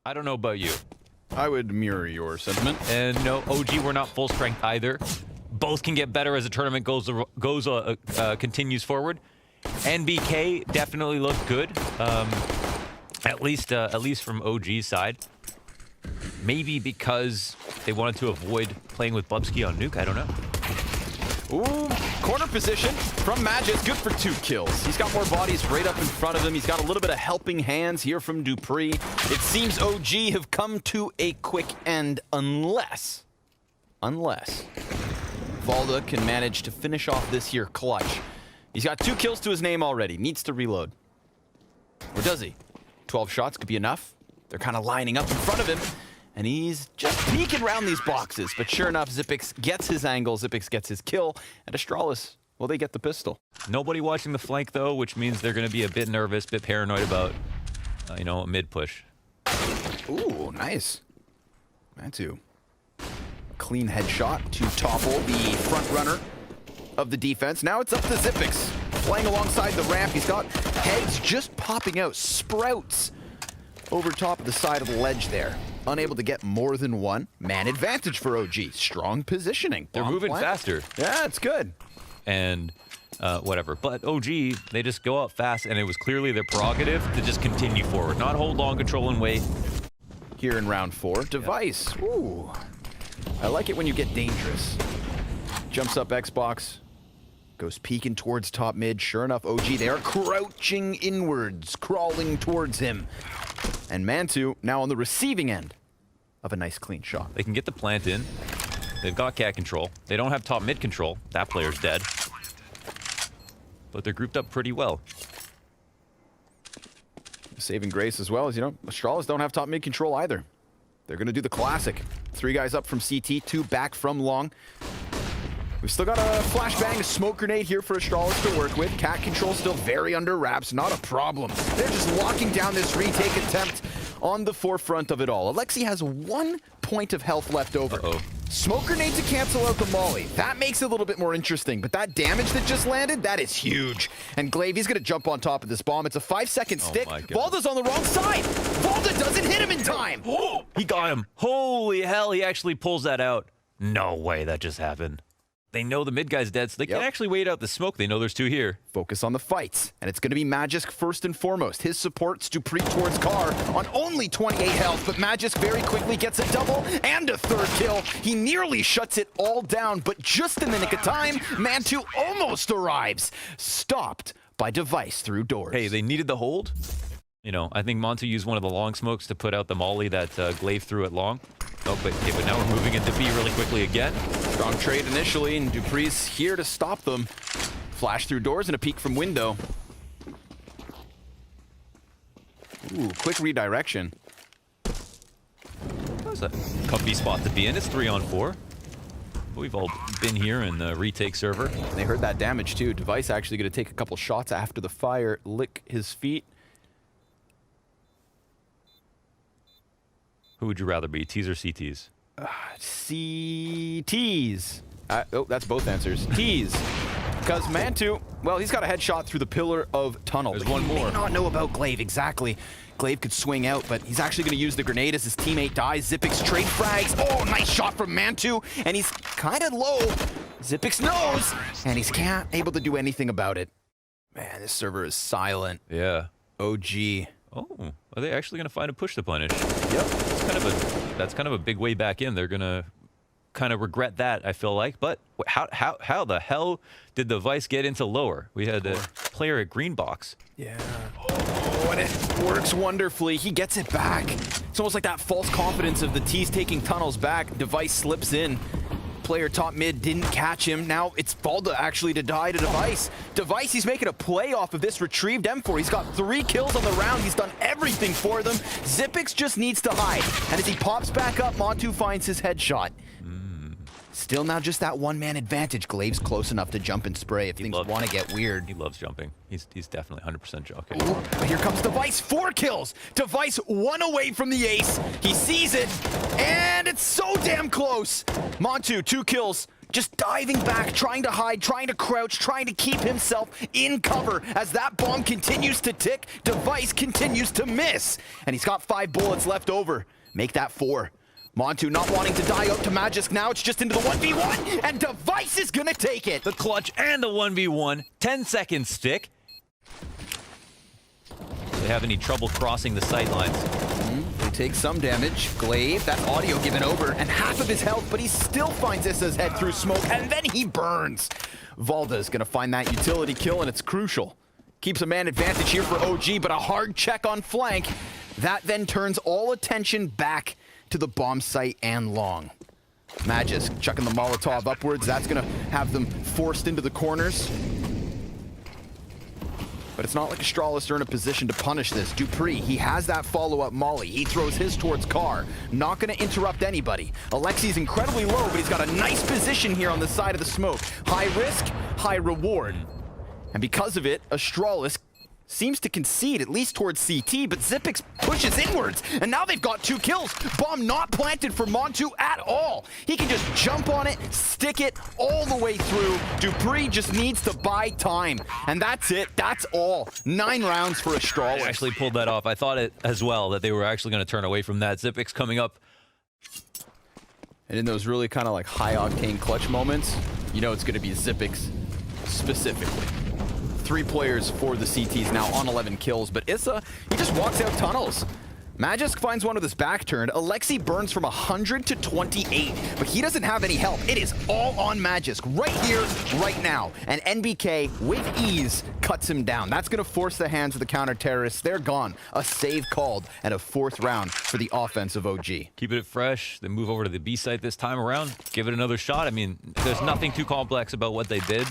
I don't know about you. I would mirror your sentiment. And no, OG were not full strength either. Both can get better as the tournament continues forward. NBK definitely looked good, at least from OG's side. Maybe because they wanted to avoid playing with Bubsky on Nuke. I don't know. Ooh, corner position from Magis, good for 2 kills. He's got more bodies right up in front of him. He's got a little bit of helping hands here from Dupree. It seems OG have come to a quick end unless Valda can manage to finish off this here clutch. He's got 2 kills to his name already, needs to reload. Or does he? 12 shots could be enough. They're kind of lining up in front of him. And he's just peeking around these boxes. But sure enough, Xyp9x gets his angle, Xyp9x gets his kill, and Astralis, well, they get the pistol. Nobody watching the flank, though, which means they're going to be a bit nervous, a bit paranoid about, you know, a mid push. Ooh, nice. Mantu. Clean headshot to topple the front runner of the defense. Now it's up to Xyp9x. Playing alongside the ramp, he's got heads just popping out, sprouts over top of the side of the ledge there. Unable to get more than one. Man advantage for OG. Strong positioning. They're moving faster. Yeah, it's good. And whatever. But OG, they just go out fast, and it was clearly their prerogative to just continue forward, not hold long control and wait. Here in round 4, Device. Yep. Ooh. I like it when you get dangerous. Jumps up Xbox. Goes peeking towards top mid. Sure enough, OG, they are crouching inwards, crawling towards him. And Mantu now on the receiving end of a nice clean shot. They can get the plant in. They've got cat control. They don't have top mid control. That player's dead. But they're grouped up pretty well. Saving grace as well as, you know, Astralis don't have top mid control either. They're going to do the classic. 3 guys up from CT, 2 back from long. We've still got a flashbang, a smoke grenade here for Astralis to work with. Cat control still very under wraps, not a problem. They're just locking down this retake attempt on the forefront of it all. Alexi has 1 point of health left over. Smoke grenade to cancel out the molly. That makes it a little bit more interesting, but that damage that just landed, that is huge. And Glaive, he's gonna jump on top of this bomb. It's a 5-second stick. Valda's on the wrong side. Valda doesn't hit him in time. He got him. Holy hell, he actually pulls that out. No way that just happened. They know the mid guy's dead, so they can actually wait out the smoke. They know there's 2 here. Focus on the fights, and it's going to be Magisk first and foremost. His support's Dupree towards Carr on only 28 health, but Magisk very quickly gets a double and a 3rd kill. He nearly shuts it all down, but just in the nick of time, Mantu almost arrives. Stopped by Device through doors. Hey, they needed the hold. You know, I think Mantu used one of the long smokes to put out the molly that Glaive threw at long. Oh, but now we're moving into B really quickly again. Strong trade initially, and Dupree's here to stop them. Flash through doors and a peek from window. Ooh, quick redirection. That's a comfy spot to be in. It's 3-on-4. We've all been here in the retake server. They heard that damage too. Device actually going to take a couple shots after the fire, lick his feet. Who would you rather be, T's or CTs? CTs. Oh, that's both answers. T's. Because Mantu, well, he's got a headshot through the pillar of tunnel. There's one more. May not know about Glaive, exactly. Glaive could swing out, but he's actually going to use the grenade as his teammate dies. Xyp9x trade frags. Oh, nice shot from Mantu, and he's kind of low. Xyp9x knows, and he's can't able to do anything about it. Man, this server is silent. Yeah. OG. Oh, are they actually going to find a push to punish? Yep. That's kind of a big way back in. They're going to kind of regret that, I feel like. But how the hell did the Vice get into lower? We had a player at green box. Yeah. Oh, and it works wonderfully. He gets it back. It's almost like that false confidence of the T's taking tunnels back. Device slips in. Player top mid didn't catch him. Now it's Valda actually to die to Device. Device, he's making a play off of this retrieved M4. He's got 3 kills on the round. He's done everything for them. Xyp9x just needs to hide. And as he pops back up, Mantu finds his headshot. Still now just that 1-man advantage. Glaive's close enough to jump and spray if things want to get weird. He loves jumping. He's definitely 100% jumping. Ooh, here comes Device, 4 kills. Device 1 away from the ace. He sees it, and it's so damn close. Mantu, 2 kills. just diving back, trying to hide, trying to crouch, trying to keep himself in cover as that bomb continues to tick. Device continues to miss. And he's got 5 bullets left over. Make that 4. Montu not wanting to die out to Magisk now. It's just into the 1v1, and Device is gonna take it. The clutch and the 1v1. 10-second stick. Do they have any trouble crossing the sight lines? They take some damage. Glaive, that audio given over, and half of his health, but he still finds Issa's head through smoke, and then he burns. Valda's gonna find that utility kill, and it's crucial. Keeps a man advantage here for OG, but a hard check on flank. That then turns all attention back to the bomb site and long. Magisk chucking the Molotov upwards. That's gonna have them forced into the corners. But it's not like Astralis are in a position to punish this. Dupree, he has that follow-up molly. He throws his towards Car. Not gonna interrupt anybody. Alexi's incredibly low, but he's got a nice position here on the side of the smoke. High risk, high reward. And because of it, Astralis seems to concede, at least towards CT, but Xyp9x pushes inwards, and now they've got 2 kills. Bomb not planted for Montu at all. He can just jump on it, stick it all the way through. Dupree just needs to buy time, and that's it. That's all. 9 rounds for Astralis. I actually pulled that off. I thought it as well, that they were actually going to turn away from that. Xyp9x coming up. And in those really kind of like high-octane clutch moments, you know it's going to be Xyp9x specifically. 3 players for the CTs now on 11 kills, but Issa, he just walks out tunnels. Magisk finds one with his back turned. Alexi burns from 100 to 28, but he doesn't have any help. It is all on Magisk right here, right now. And NBK, with ease, cuts him down. That's going to force the hands of the counter-terrorists. They're gone. A save called, and a 4th round for the offensive OG. Keeping it fresh. They move over to the B site this time around. Give it another shot. I mean, there's nothing too complex about what they did.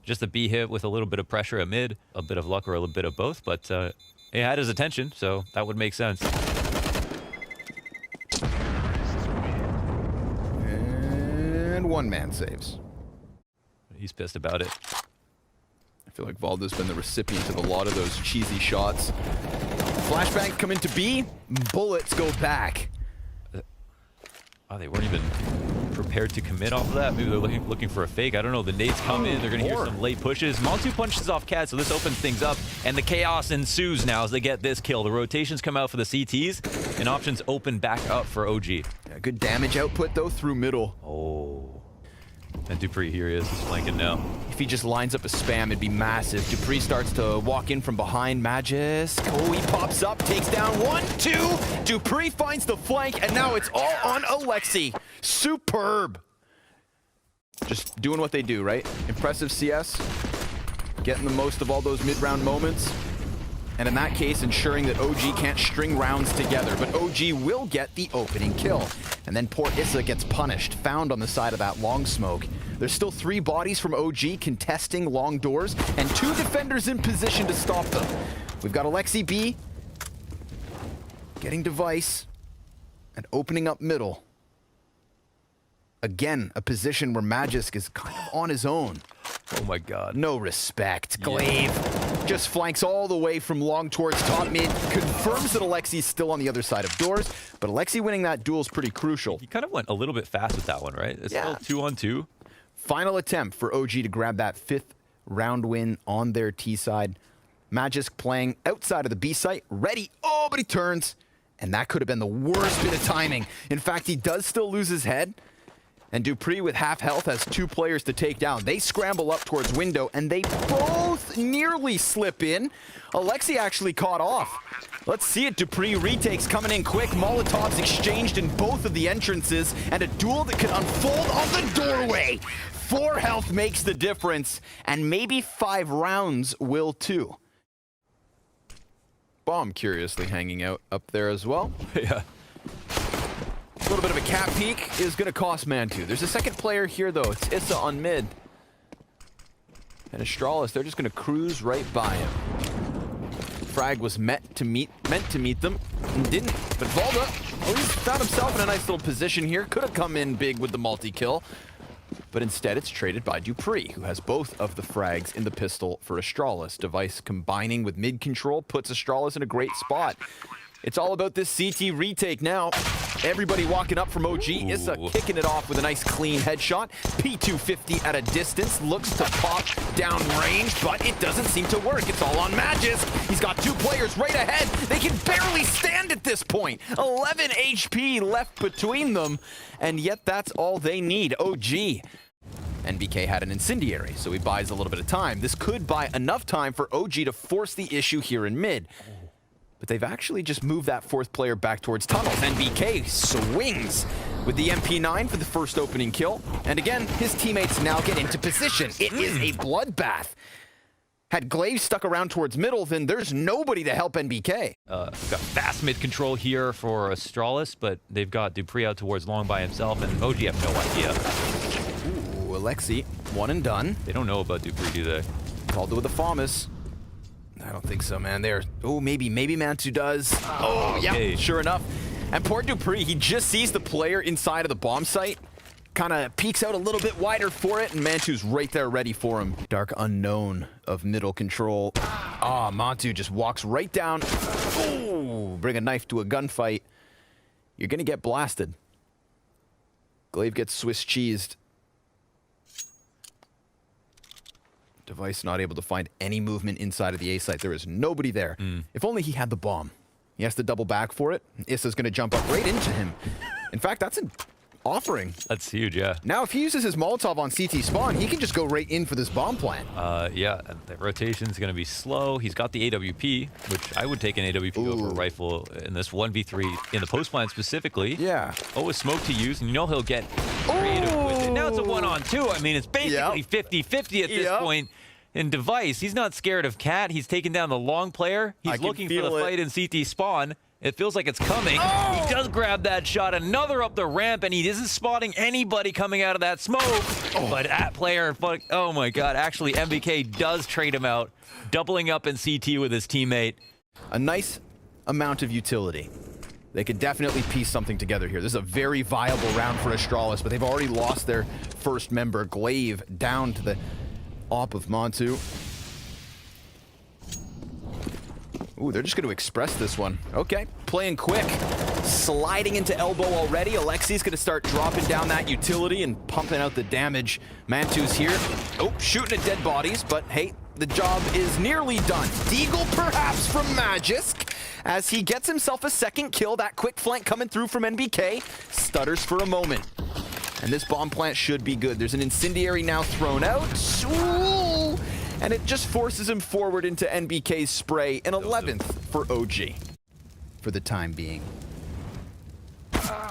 Just a B hit with a little bit of pressure at mid, a bit of luck or a little bit of both, but it had his attention, so that would make sense. And 1 man saves. He's pissed about it. I feel like Valda's been the recipient of a lot of those cheesy shots. Flashbangs come into B, bullets go back. Oh, they weren't even prepared to commit off of that. Maybe they're looking for a fake. I don't know. The nades come in. They're going to hear some late pushes. Montu punches off Cat, so this opens things up. And the chaos ensues now as they get this kill. The rotations come out for the CTs, and options open back up for OG. Yeah, good damage output, though, through middle. Oh. And Dupree, here he is. He's flanking now. If he just lines up a spam, it'd be massive. Dupree starts to walk in from behind Magisk. Oh, he pops up, takes down 1, 2. Dupree finds the flank, and now it's all on Alexi. Superb. Just doing what they do, right? Impressive CS. Getting the most of all those mid-round moments. And in that case, ensuring that OG can't string rounds together. But OG will get the opening kill. And then poor Issa gets punished, found on the side of that long smoke. There's still 3 bodies from OG contesting long doors, and 2 defenders in position to stop them. We've got Alexi B getting Device and opening up middle. Again, a position where Magisk is kind of on his own. Oh my god. No respect. Glaive just flanks all the way from long towards top mid. Confirms that Alexi's still on the other side of doors, but Alexi winning that duel is pretty crucial. He kind of went a little bit fast with that one, right? It's still 2-on-2. Final attempt for OG to grab that 5th round win on their T side. Magisk playing outside of the B site, ready. Oh, but he turns. And that could have been the worst bit of timing. In fact, he does still lose his head. And Dupree with half health has 2 players to take down. They scramble up towards window, and they both nearly slip in. Alexi actually caught off. Let's see it. Dupree retakes coming in quick. Molotovs exchanged in both of the entrances, and a duel that could unfold on the doorway. 4 health makes the difference, and maybe 5 rounds will too. Bomb curiously hanging out up there as well. Yeah. A little bit of a cap peek is going to cost Mantu. There's a second player here, though. It's Issa on mid. And Astralis, they're just going to cruise right by him. Frag was meant to meet them, and didn't. But Valda, oh, he's found himself in a nice little position here. Could have come in big with the multi-kill. But instead, it's traded by Dupree, who has both of the frags in the pistol for Astralis. Device combining with mid control puts Astralis in a great spot. It's all about this CT retake now. Everybody walking up from OG. Issa kicking it off with a nice clean headshot. P250 at a distance. Looks to pop down range, but it doesn't seem to work. It's all on Magisk. He's got 2 players right ahead. They can barely stand at this point. 11 HP left between them, and yet that's all they need. OG. NBK had an incendiary, so he buys a little bit of time. This could buy enough time for OG to force the issue here in mid. But they've actually just moved that 4th player back towards tunnels. NBK swings with the MP9 for the first opening kill. And again, his teammates now get into position. It is a bloodbath. Had Glaive stuck around towards middle, then there's nobody to help NBK. Got fast mid control here for Astralis, but they've got Dupree out towards long by himself, and OG have no idea. Ooh, Alexi, 1 and done. They don't know about Dupree, do they? Called it with a FAMAS. I don't think so, man. Oh, maybe Mantu does. Oh, yeah, sure enough. And poor Dupree, he just sees the player inside of the bomb site, kind of peeks out a little bit wider for it, and Mantu's right there ready for him. Dark unknown of middle control. Ah, Mantu just walks right down. Oh, bring a knife to a gunfight. You're going to get blasted. Glaive gets Swiss cheesed. Device not able to find any movement inside of the A site. There is nobody there. If only he had the bomb. He has to double back for it. Issa's going to jump up right into him. In fact, that's an offering. That's huge, yeah. Now, if he uses his Molotov on CT spawn, he can just go right in for this bomb plant. Yeah, the rotation's going to be slow. He's got the AWP, which I would take an AWP over a rifle in this 1v3 in the post plant specifically. Yeah. Oh, a smoke to use, and you know he'll get creative with it. Now it's a 1-on-2. I mean, it's basically 50-50 at this point. In Device, he's not scared of Cat. He's taking down the long player. He's looking for the fight in CT spawn. It feels like it's coming. Oh! He does grab that shot. Another up the ramp, and he isn't spotting anybody coming out of that smoke. Oh. But that player, oh my God, actually MBK does trade him out, doubling up in CT with his teammate. A nice amount of utility. They could definitely piece something together here. This is a very viable round for Astralis, but they've already lost their first member. Glaive down to the op of Mantu. Ooh, they're just going to express this one. Okay, playing quick. Sliding into elbow already. Alexi's going to start dropping down that utility and pumping out the damage. Mantu's here. Oh, shooting at dead bodies, but hey, the job is nearly done. Deagle perhaps from Magisk as he gets himself a second kill. That quick flank coming through from NBK. Stutters for a moment. And this bomb plant should be good. There's an incendiary now thrown out. Ooh, and it just forces him forward into NBK's spray. An 11th for OG for the time being.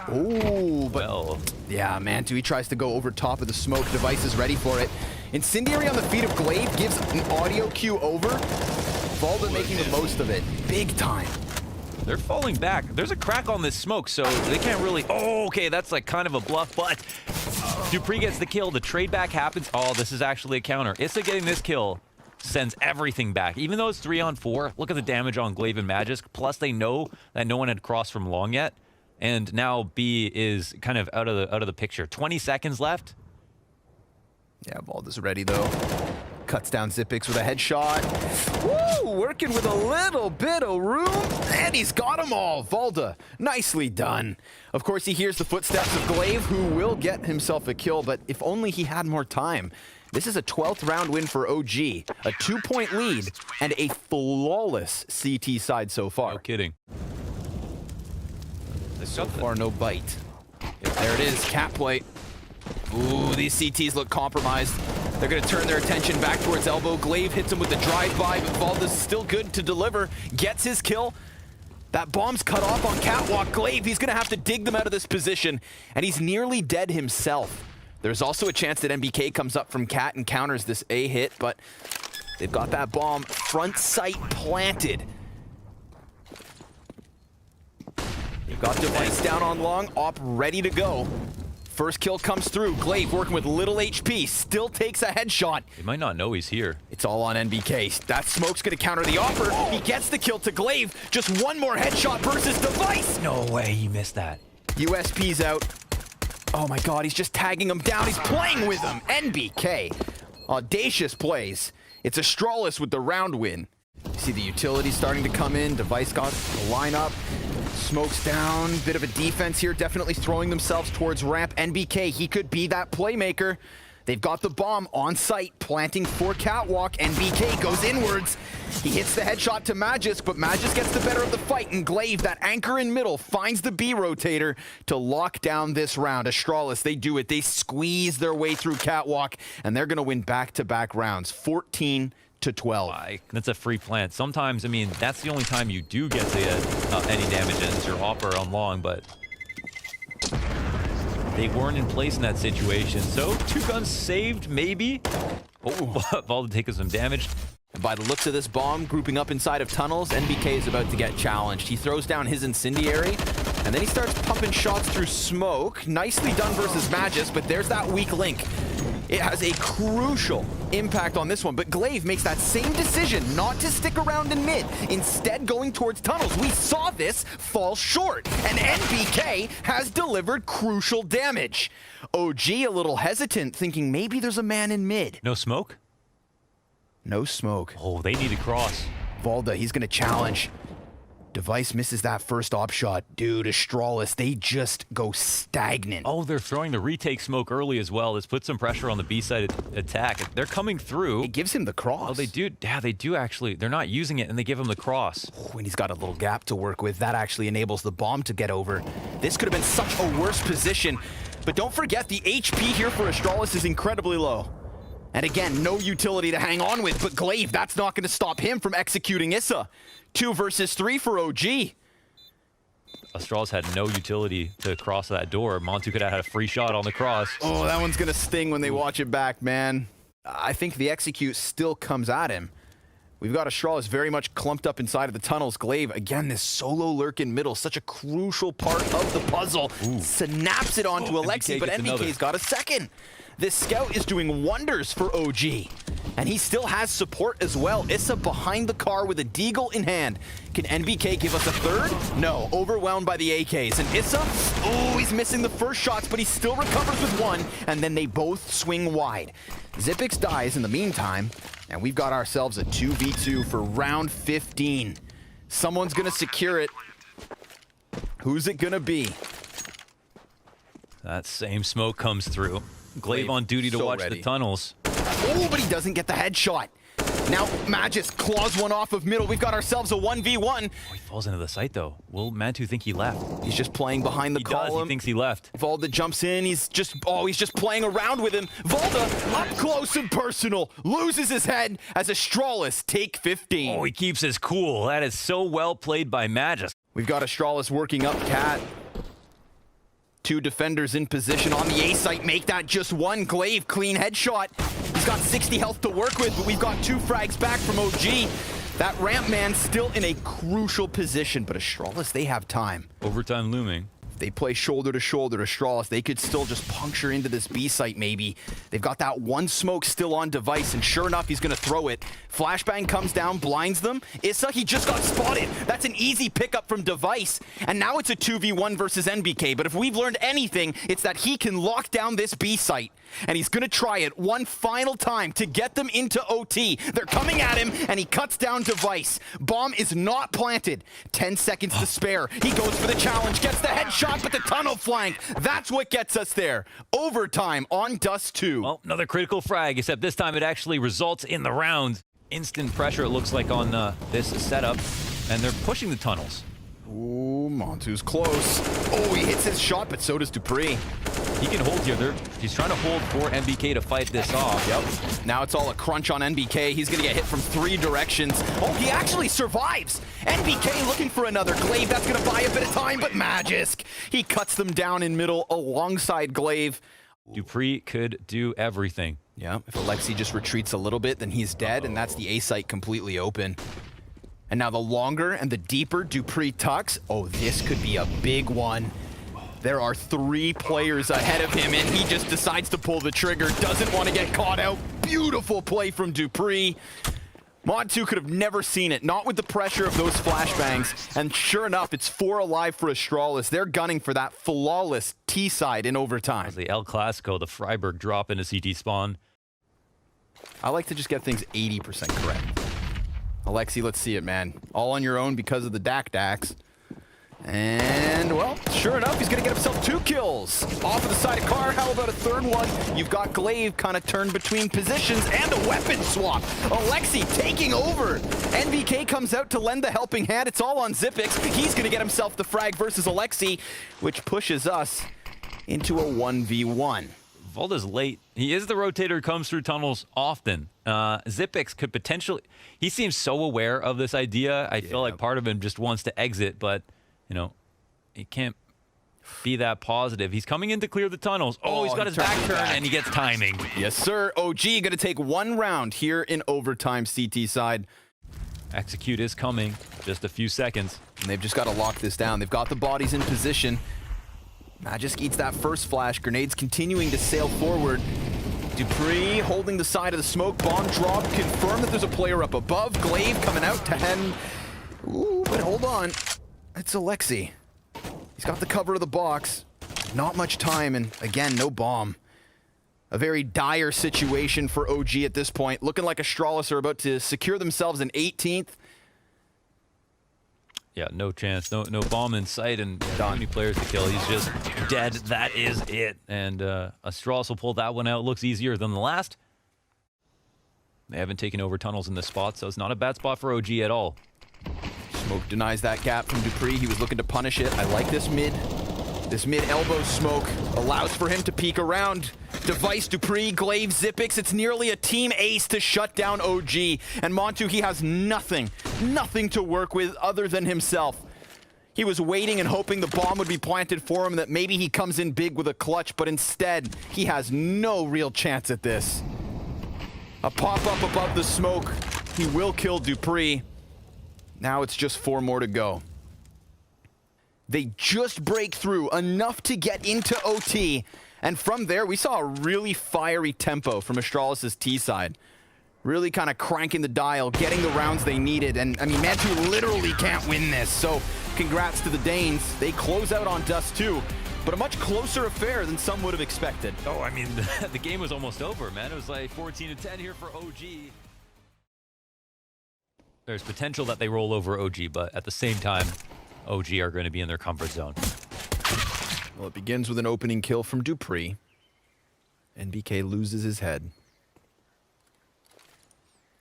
Oh, but yeah, Mantu, he tries to go over top of the smoke. Device is ready for it. Incendiary on the feet of Glaive gives an audio cue over. Valda making the most of it. Big time. They're falling back. There's a crack on this smoke, so they can't really... Oh, okay, that's like kind of a bluff, but Dupree gets the kill. The trade back happens. Oh, this is actually a counter. Issa getting this kill sends everything back. Even though it's 3-on-4, look at the damage on Glaive and Magisk. Plus, they know that no one had crossed from long yet, and now B is kind of out of the picture. 20 seconds left. Yeah, Valda's ready though. Cuts down Zipix with a headshot. Woo! Working with a little bit of room. And he's got them all. Valda, nicely done. Of course, he hears the footsteps of Glaive, who will get himself a kill, but if only he had more time. This is a 12th round win for OG. A 2-point lead and a flawless CT side so far. No kidding. So far, no bite. There it is, cat play. Ooh, these CTs look compromised. They're going to turn their attention back towards elbow. Glaive hits him with the drive-by, but Valda's still good to deliver. Gets his kill. That bomb's cut off on Catwalk. Glaive, he's going to have to dig them out of this position, and he's nearly dead himself. There's also a chance that NBK comes up from Cat and counters this A hit, but they've got that bomb front sight planted. They've got Device down on long, op ready to go. First kill comes through. Glaive working with little HP, still takes a headshot. They might not know he's here. It's all on NBK. That smoke's gonna counter the offer. He gets the kill to Glaive. Just one more headshot versus Device. No way he missed that. USP's out. Oh my God, he's just tagging him down. He's playing with him. NBK. Audacious plays. It's Astralis with the round win. You see the utility starting to come in. Device got the lineup. smokes down. Bit of a defense here, definitely throwing themselves towards ramp. NBK, he could be that playmaker. They've got the bomb on site, planting for Catwalk. NBK goes inwards. He hits the headshot to Magisk, but Magisk gets the better of the fight, and Glaive, that anchor in middle, finds the B rotator to lock down this round. Astralis, they do it. They squeeze their way through Catwalk, and they're going to win back-to-back rounds, 14-12. That's a free plant. Sometimes, I mean, that's the only time you do get to get any damage as your hopper on long, but they weren't in place in that situation. So 2 guns saved, maybe. Oh, Valda taking some damage. By the looks of this bomb, grouping up inside of tunnels, NBK is about to get challenged. He throws down his incendiary, and then he starts pumping shots through smoke. Nicely done versus Magisk, but there's that weak link. It has a crucial impact on this one, but Glaive makes that same decision not to stick around in mid, instead going towards tunnels. We saw this fall short, and NBK has delivered crucial damage. OG a little hesitant, thinking maybe there's a man in mid. No smoke? No smoke. Oh, they need to cross. Valda, he's going to challenge. Device misses that first op shot. Dude, Astralis, they just go stagnant. Oh, they're throwing the retake smoke early as well. This puts some pressure on the B-side attack. They're coming through. It gives him the cross. Oh, they do. Yeah, they do actually. They're not using it, and they give him the cross. Oh, and he's got a little gap to work with. That actually enables the bomb to get over. This could have been such a worse position. But don't forget, the HP here for Astralis is incredibly low. And again, no utility to hang on with, but Glaive, that's not going to stop him from executing Issa. 2 versus 3 for OG. Astralis had no utility to cross that door. Montu could have had a free shot on the cross. Oh, that one's going to sting when they watch it back, man. I think the execute still comes at him. We've got Astralis very much clumped up inside of the tunnels. Glaive, again, this solo lurk in middle, such a crucial part of the puzzle. Ooh. Snaps it onto Alexi, but NBK's got a second. This scout is doing wonders for OG. And he still has support as well. Issa behind the car with a deagle in hand. Can NBK give us a third? No, overwhelmed by the AKs. And Issa, oh, he's missing the first shots, but he still recovers with one, and then they both swing wide. Xyp9x dies in the meantime, and we've got ourselves a 2v2 for round 15. Someone's gonna secure it. Who's it gonna be? That same smoke comes through. Glaive on duty to watch the tunnels. Oh, but he doesn't get the headshot. Now Magisk claws one off of middle. We've got ourselves a 1v1. Oh, he falls into the site though. Will Mantu think he left? He's just playing behind the column. He thinks he left. Valda jumps in. He's just playing around with him. Valda up close and personal. Loses his head as Astralis take 15. Oh, he keeps his cool. That is so well played by Magisk. We've got Astralis working up Cat. 2 defenders in position on the A site. Make that just one. Glaive, clean headshot. He's got 60 health to work with, but we've got 2 frags back from OG. That ramp man still in a crucial position, but Astralis, they have time. Overtime looming. If they play shoulder to shoulder to Astralis, they could still just puncture into this B site maybe. They've got that one smoke still on Device, and sure enough, he's gonna throw it. Flashbang comes down, blinds them. Issa, he just got spotted. That's an easy pickup from Device. And now it's a 2v1 versus NBK, but if we've learned anything, it's that he can lock down this B site. And he's gonna try it one final time to get them into OT. They're coming at him, and he cuts down Device. Bomb is not planted. 10 seconds to spare. He goes for the challenge, gets the headshot, but the tunnel flank. That's what gets us there. Overtime on Dust 2. Well, another critical frag, except this time it actually results in the round. Instant pressure, it looks like, on this setup, and they're pushing the tunnels. Ooh, Montu's close. Oh, he hits his shot, but so does Dupree. He can hold here. He's trying to hold for NBK to fight this off. Yep. Now it's all a crunch on NBK. He's going to get hit from 3 directions. Oh, he actually survives. NBK looking for another Glaive. That's going to buy a bit of time, but Magisk, he cuts them down in middle alongside Glaive. Dupree could do everything. Yeah, if Alexi just retreats a little bit, then he's dead, and that's the A site completely open. And now the longer and the deeper Dupree tucks. Oh, this could be a big one. There are 3 players ahead of him, and he just decides to pull the trigger. Doesn't want to get caught out. Beautiful play from Dupree. Mod 2 could have never seen it, not with the pressure of those flashbangs. And sure enough, it's 4 alive for Astralis. They're gunning for that flawless T-side in overtime. The El Clasico, the Freiburg drop into CT spawn. I like to just get things 80% correct. Alexi, let's see it, man. All on your own because of the Dak Dax. And, well, sure enough, he's going to get himself 2 kills. Off of the side of car, how about a third one? You've got Glaive kind of turned between positions and a weapon swap. Alexi taking over. NBK comes out to lend the helping hand. It's all on Xipix. He's going to get himself the frag versus Alexi, which pushes us into a 1v1. Volda's late. He is the rotator who comes through tunnels often. Xipix could potentially... He seems so aware of this idea. I feel like part of him just wants to exit, but... You know, he can't be that positive. He's coming in to clear the tunnels. Oh, he's got his back turn, and he gets timing. Yes, sir. OG going to take 1 round here in overtime, CT side. Execute is coming. Just a few seconds. And they've just got to lock this down. They've got the bodies in position. Magisk eats that first flash. Grenades continuing to sail forward. Dupree holding the side of the smoke. Bomb drop. Confirm that there's a player up above. Glaive coming out to Hen. Ooh, but hold on. It's Alexi. He's got the cover of the box. Not much time, and again, no bomb. A very dire situation for OG at this point. Looking like Astralis are about to secure themselves an 18th. Yeah, no chance. No bomb in sight, and too many players to kill. He's just dead. That is it. And Astralis will pull that one out. Looks easier than the last. They haven't taken over tunnels in this spot, so it's not a bad spot for OG at all. Smoke denies that gap from Dupree. He was looking to punish it. I like this mid. This mid elbow smoke allows for him to peek around. Device, Dupree, Glaive, Xipix. It's nearly a team ace to shut down OG. And Montu, he has nothing to work with other than himself. He was waiting and hoping the bomb would be planted for him, that maybe he comes in big with a clutch, but instead, he has no real chance at this. A pop-up above the smoke. He will kill Dupree. Now it's just 4 more to go. They just break through enough to get into OT. And from there, we saw a really fiery tempo from Astralis' T side. Really kind of cranking the dial, getting the rounds they needed. And I mean, Mantu literally can't win this. So congrats to the Danes. They close out on Dust 2. But a much closer affair than some would have expected. Oh, I mean, the game was almost over, man. It was like 14-10 here for OG. There's potential that they roll over OG, but at the same time, OG are going to be in their comfort zone. Well, it begins with an opening kill from Dupree. NBK loses his head.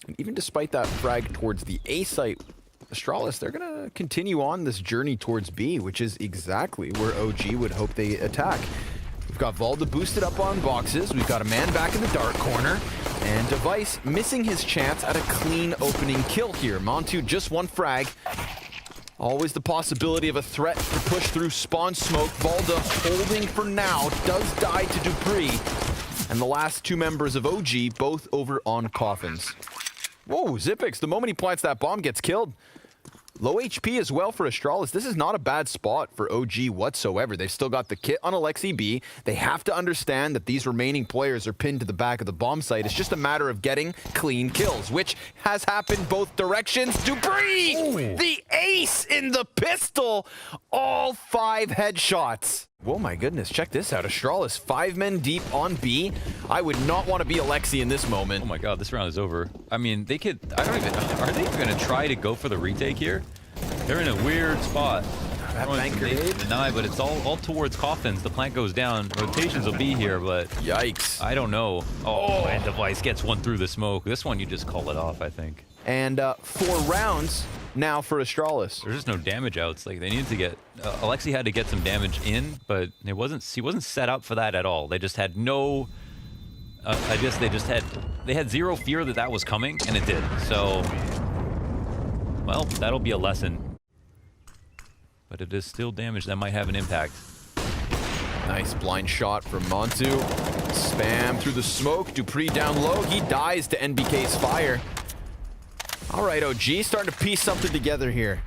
And even despite that frag towards the A site, Astralis, they're going to continue on this journey towards B, which is exactly where OG would hope they attack. We've got Volda boosted up on boxes. We've got a man back in the dark corner. And Device missing his chance at a clean opening kill here. Montu just 1 frag. Always the possibility of a threat to push through spawn smoke. Volda holding for now. Does die to Dupree. And the last 2 members of OG both over on coffins. Whoa, Xipix, the moment he plants that bomb, gets killed. Low HP as well for Astralis. This is not a bad spot for OG whatsoever. They've still got the kit on Alexi B. They have to understand that these remaining players are pinned to the back of the bomb site. It's just a matter of getting clean kills, which has happened both directions. Dupree! Ooh. The ace in the pistol! All 5 headshots. Whoa, my goodness. Check this out. Astralis 5 men deep on B. I would not want to be Alexi in this moment. Oh my god, this round is over. I mean, they could... I don't even... Are they going to try to go for the retake here? They're in a weird spot. That bank grenade? Deny, but it's all towards coffins. The plant goes down. Rotations will be here, but... Yikes. I don't know. Oh, and Device gets one through the smoke. This one, you just call it off, I think. And 4 rounds now for Astralis. There's just no damage outs. Like, they needed to get... Alexi had to get some damage in, but he wasn't set up for that at all. They just had no... I guess they had zero fear that that was coming, and it did. So... Well, that'll be a lesson. But it is still damage that might have an impact. Nice blind shot from Montu. Spam through the smoke. Dupree down low. He dies to NBK's fire. All right, OG, starting to piece something together here.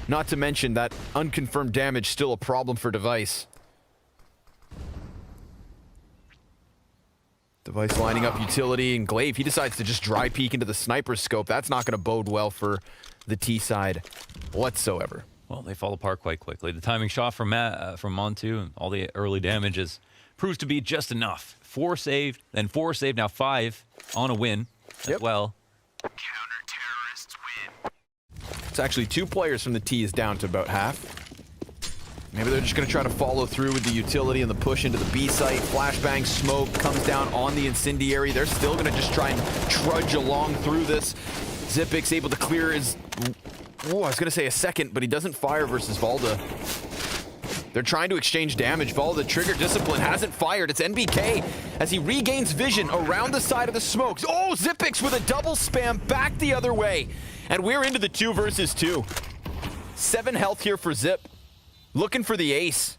Not to mention that unconfirmed damage still a problem for Device. Device lining up utility, and Glaive, he decides to just dry peek into the sniper scope. That's not going to bode well for the T side whatsoever. Well, they fall apart quite quickly. The timing shot from Montu and all the early damages proves to be just enough. 4 saved, then 4 saved, now 5 on a win as well. It's actually 2 players from the T is down to about half. Maybe they're just going to try to follow through with the utility and the push into the B site. Flashbang smoke comes down on the incendiary. They're still going to just try and trudge along through this. Zipix able to clear his... Oh, I was going to say a second, but he doesn't fire versus Valda. They're trying to exchange damage. Valda, trigger discipline, hasn't fired. It's NBK as he regains vision around the side of the smokes. Oh, Zipix with a double spam back the other way. And we're into the 2 versus 2. 7 health here for Zip. Looking for the ace.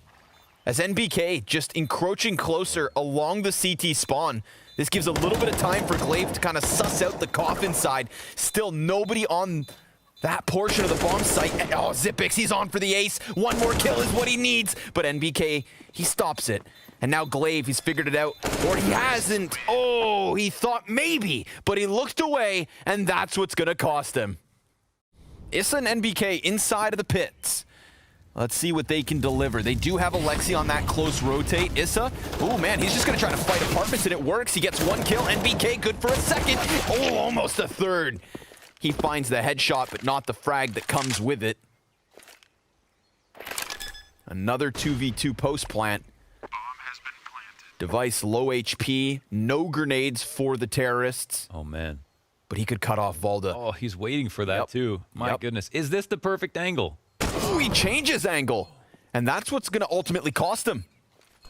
As NBK just encroaching closer along the CT spawn. This gives a little bit of time for Glaive to kind of suss out the coffin side. Still nobody on that portion of the bomb site. Oh, Zipix, he's on for the ace. 1 more kill is what he needs. But NBK, he stops it. And now Glaive, he's figured it out. Or he hasn't. Oh, he thought maybe. But he looked away, and that's what's going to cost him. Issa and NBK inside of the pits. Let's see what they can deliver. They do have Alexi on that close rotate. Issa, oh man, he's just gonna try to fight apartments and it works. He gets 1 kill. NBK good for a second. Oh, almost a third. He finds the headshot, but not the frag that comes with it. Another 2v2 post plant. Device low HP, no grenades for the terrorists. Oh man. But he could cut off Valda. Oh, he's waiting for that too. My goodness. Is this the perfect angle? Ooh, he changes angle. And that's what's going to ultimately cost him.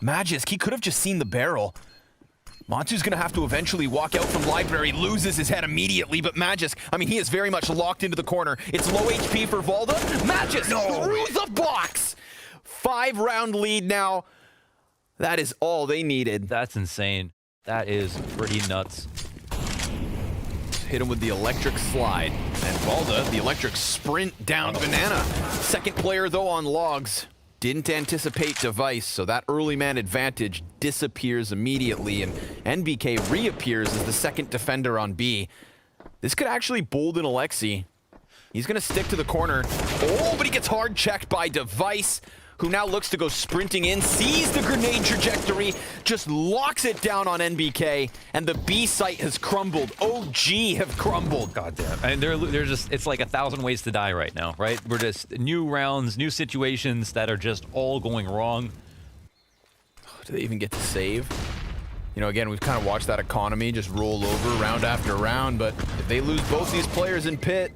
Magisk, he could have just seen the barrel. Montu's going to have to eventually walk out from library, loses his head immediately, but Magisk, I mean, he is very much locked into the corner. It's low HP for Valda. Magisk through the box. 5-round lead now. That is all they needed. That's insane. That is pretty nuts. Hit him with the electric slide. And Valda, the electric sprint down Banana. Second player, though, on logs. Didn't anticipate Device, so that early man advantage disappears immediately, and NBK reappears as the second defender on B. This could actually bolden Alexi. He's going to stick to the corner. Oh, but he gets hard checked by Device, who now looks to go sprinting in, sees the grenade trajectory, just locks it down on NBK, and the B site has crumbled. OG have crumbled. God damn. And they're just, it's like 1,000 ways to die right now, right? We're just new rounds, new situations that are just all going wrong. Do they even get to save? You know, again, we've kind of watched that economy just roll over round after round, but if they lose both these players in pit,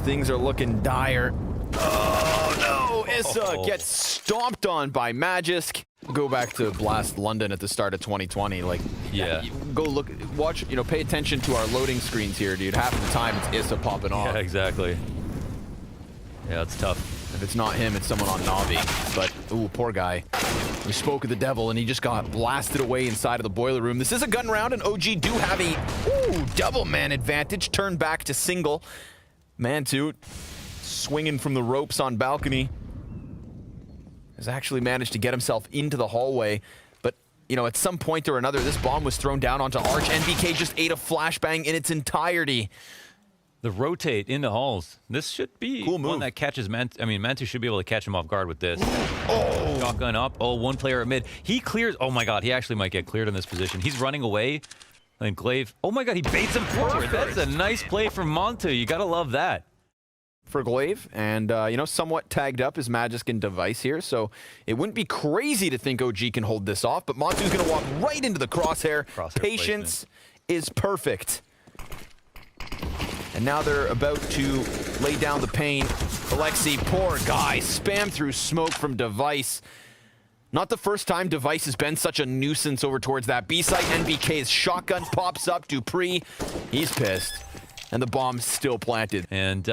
things are looking dire. Oh no! Issa gets stomped on by Magisk. Go back to Blast London at the start of 2020. Like, yeah. Go look, watch, you know, pay attention to our loading screens here, dude. Half the time it's Issa popping off. Yeah, exactly. Yeah, it's tough. If it's not him, it's someone on Navi. But, ooh, poor guy. We spoke of the devil, and he just got blasted away inside of the boiler room. This is a gun round, and OG do have a, double man advantage. Turn back to single. Mantoot, swinging from the ropes on balcony, has actually managed to get himself into the hallway. But, you know, at some point or another, this bomb was thrown down onto Arch. NBK just ate a flashbang in its entirety. The rotate into halls. This should be cool move. One that catches Mantu. I mean, Mantu should be able to catch him off guard with this. Oh! Shotgun up. Oh, 1 player at mid. He clears. Oh my god, he actually might get cleared in this position. He's running away. And Glaive. Oh my god, he baits him forward. That's a nice play from Montu. You gotta love that. For Glaive, and you know, somewhat tagged up is Magisk and Device here, so it wouldn't be crazy to think OG can hold this off, but Montu's gonna walk right into the crosshair. Patience is perfect. And now they're about to lay down the pain. Alexi, poor guy, spam through smoke from Device. Not the first time Device has been such a nuisance over towards that B site. NBK's shotgun pops up. Dupree, he's pissed. And the bomb's still planted. And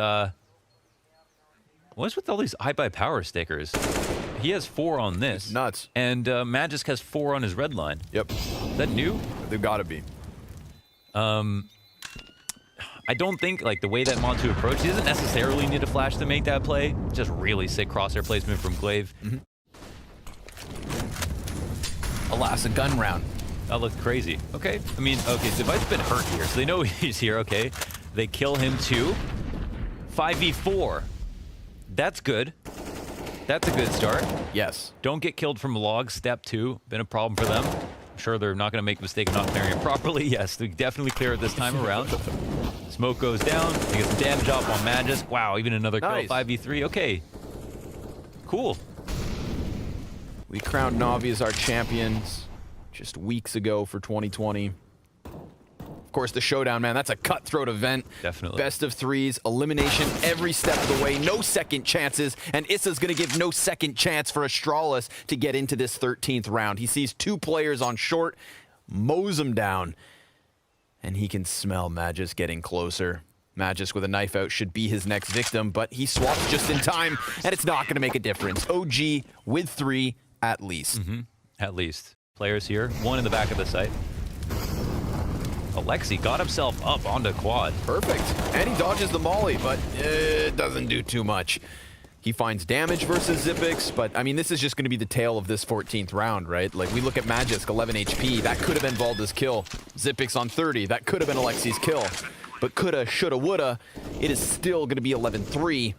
what's with all these iBuy power stickers? He has 4 on this. It's nuts. And Magisk has 4 on his red line. Yep. Is that new? They've got to be. I don't think, like, the way that Montu approached, he doesn't necessarily need a flash to make that play. Just really sick crosshair placement from Glaive. Alas, a gun round. That looked crazy. Okay. I mean, okay, Device's been hurt here, so they know he's here, okay. They kill him too. 5v4. That's good. That's a good start. Yes. Don't get killed from logs. Step 2. Been a problem for them. I'm sure they're not going to make a mistake of not clearing it properly. Yes, they definitely clear it this time around. Smoke goes down. They get some damage off on Magisk. Wow, even another kill. Nice. 5v3. Okay. Cool. We crowned Na'Vi as our champions just weeks ago for 2020. Of course, the showdown, man, that's a cutthroat event. Definitely. Best of threes, elimination every step of the way, no second chances, and Issa's gonna give no second chance for Astralis to get into this 13th round. He sees 2 players on short, mows them down, and he can smell Magis getting closer. Magis with a knife out should be his next victim, but he swaps just in time, and it's not gonna make a difference. OG with 3 at least. At least. Players here, 1 in the back of the site. Alexi got himself up onto quad. Perfect. And he dodges the molly, but it doesn't do too much. He finds damage versus Zipix, but I mean, this is just going to be the tail of this 14th round, right? Like, we look at Magisk, 11 HP. That could have been Valda's kill. Zipix on 30. That could have been Alexi's kill. But coulda, shoulda, woulda. It is still going to be 11-3.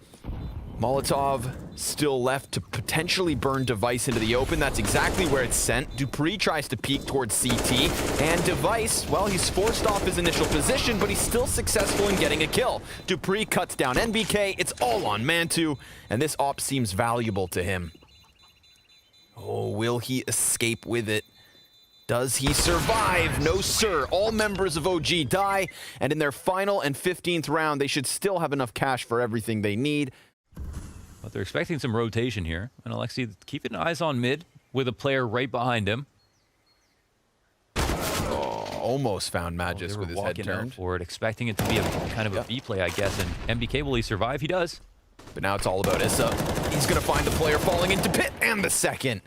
Molotov still left to potentially burn Device into the open. That's exactly where it's sent. Dupree tries to peek towards CT, and Device, well, he's forced off his initial position, but he's still successful in getting a kill. Dupree cuts down NBK. It's all on Mantu, and this op seems valuable to him. Oh, will he escape with it? Does he survive? No, sir. All members of OG die, and in their final and 15th round, they should still have enough cash for everything they need. But they're expecting some rotation here. And Alexi keeping eyes on mid with a player right behind him. Oh, almost found Magis with his head turned. For it, expecting it to be a kind of a B play, I guess. And MBK, will he survive? He does. But now it's all about Issa. He's going to find the player falling into pit, and the second.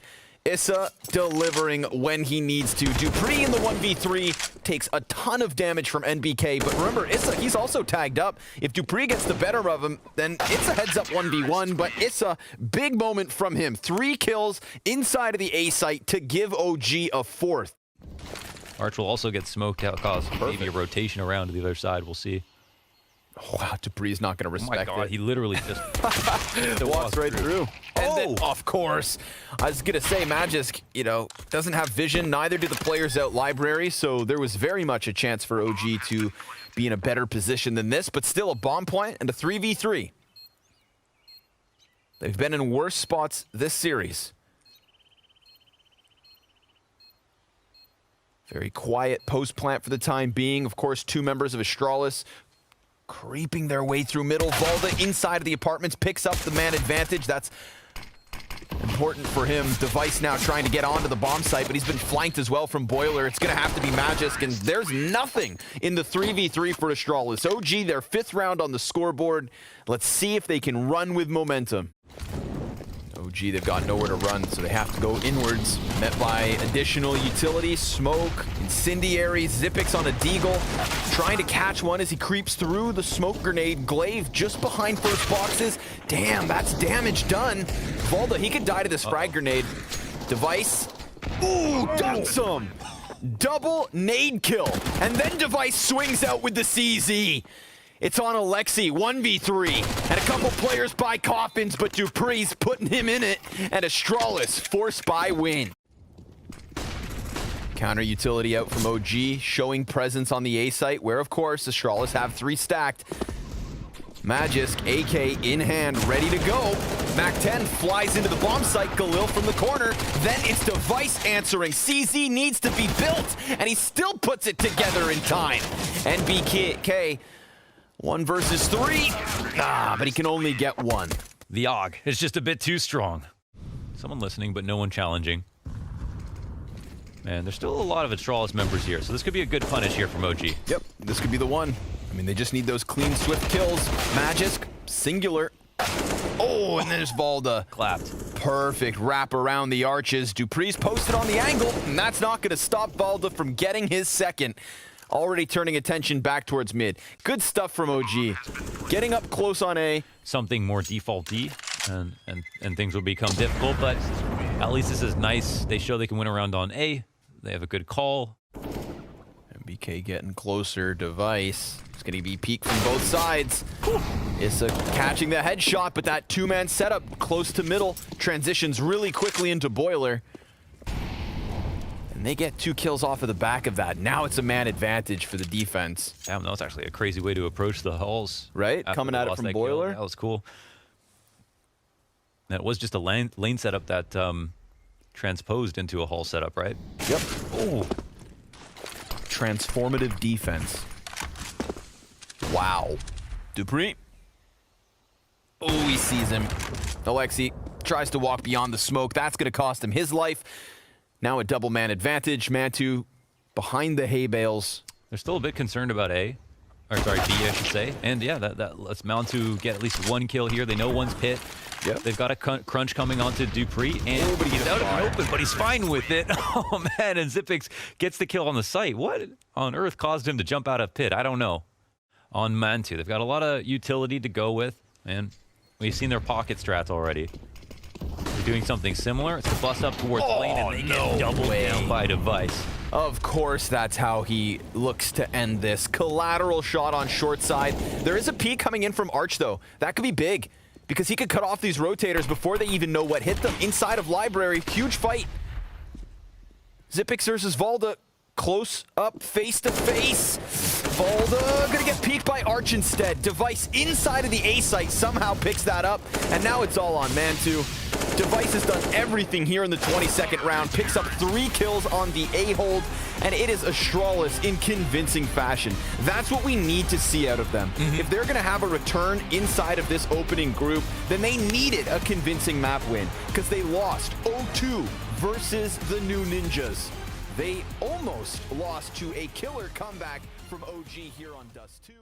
Issa delivering when he needs to. Dupree in the 1v3 takes a ton of damage from NBK, but remember, Issa, he's also tagged up. If Dupree gets the better of him, then it's a heads up 1v1, but Issa, big moment from him. 3 kills inside of the A site to give OG a 4th. Arch will also get smoked out, cause maybe a rotation around to the other side. We'll see. Oh, wow, Dupree's not going to respect Oh my God, it. he literally just walks right through. And then, of course, I was going to say, Magisk, you know, doesn't have vision. Neither do the players out library, so there was very much a chance for OG to be in a better position than this, but still a bomb plant and a 3v3. They've been in worse spots this series. Very quiet post plant for the time being. Of course, 2 members of Astralis creeping their way through middle. Valda inside of the apartments picks up the man advantage. That's important for him. Device now trying to get onto the bomb site, but he's been flanked as well from Boiler. It's going to have to be Magisk, and there's nothing in the 3v3 for Astralis. OG, their 5th round on the scoreboard. Let's see if they can run with momentum. OG, they've got nowhere to run, so they have to go inwards. Met by additional utility, smoke, incendiary, Zipix on a deagle. Trying to catch one as he creeps through the smoke grenade. Glaive just behind first boxes. Damn, that's damage done. Valda, he could die to this frag grenade. Device. Ooh, dunks him. Double nade kill. And then Device swings out with the CZ. It's on Alexi, 1v3, and a couple players buy coffins, but Dupree's putting him in it, and Astralis forced by win. Counter utility out from OG, showing presence on the A site, where of course Astralis have 3 stacked. Magisk, AK in hand, ready to go. Mac-10 flies into the bomb site, Galil from the corner. Then it's Device answering. CZ needs to be built, and he still puts it together in time. NBK, 1 versus 3. But he can only get 1. The AUG is just a bit too strong. Someone listening, but no one challenging. Man, there's still a lot of Astralis members here, so this could be a good punish here from OG. Yep, this could be the one. I mean, they just need those clean, swift kills. Magisk, singular. Oh, and then there's Valda. Clapped. Perfect wrap around the arches. Dupree's posted on the angle, and that's not going to stop Valda from getting his second. Already turning attention back towards mid. Good stuff from OG. Getting up close on A. Something more default D, and things will become difficult, but at least this is nice. They show they can win around on A. They have a good call. MBK getting closer. Device. It's going to be peak from both sides. Issa catching the headshot, but that 2-man setup close to middle transitions really quickly into Boiler. And they get 2 kills off of the back of that. Now it's a man advantage for the defense. Damn, that was actually a crazy way to approach the halls. Right? Coming at it from Boiler. That was cool. That was just a lane setup that transposed into a hall setup, right? Yep. Oh. Transformative defense. Wow. Dupree. Oh, he sees him. Alexi tries to walk beyond the smoke. That's going to cost him his life. Now a double man advantage. Mantu behind the hay bales. They're still a bit concerned about A. Or sorry, B, I should say. And yeah, that lets Mantu get at least one kill here. They know one's pit. Yep. They've got a crunch coming onto Dupree, and but he he's out in the open, but he's fine with it. Oh, man, and Zipix gets the kill on the site. What on earth caused him to jump out of pit? I don't know. On Mantu, they've got a lot of utility to go with, and we've seen their pocket strats already. They're doing something similar. It's the bust up towards lane, and they get doubled down by Device. Of course, that's how he looks to end this. Collateral shot on short side. There is a peek coming in from Arch, though. That could be big, because he could cut off these rotators before they even know what hit them. Inside of Library, huge fight. Zipix versus Valda, close up, face to face. Valda gonna get peeked by Arch instead. Device inside of the A site somehow picks that up, and now it's all on Mantu. Device has done everything here in the 22nd round, picks up 3 kills on the A hold, and it is Astralis in convincing fashion. That's what we need to see out of them. If they're gonna have a return inside of this opening group, then they needed a convincing map win, because they lost 0-2 versus the new Ninjas. They almost lost to a killer comeback from OG here on Dust 2.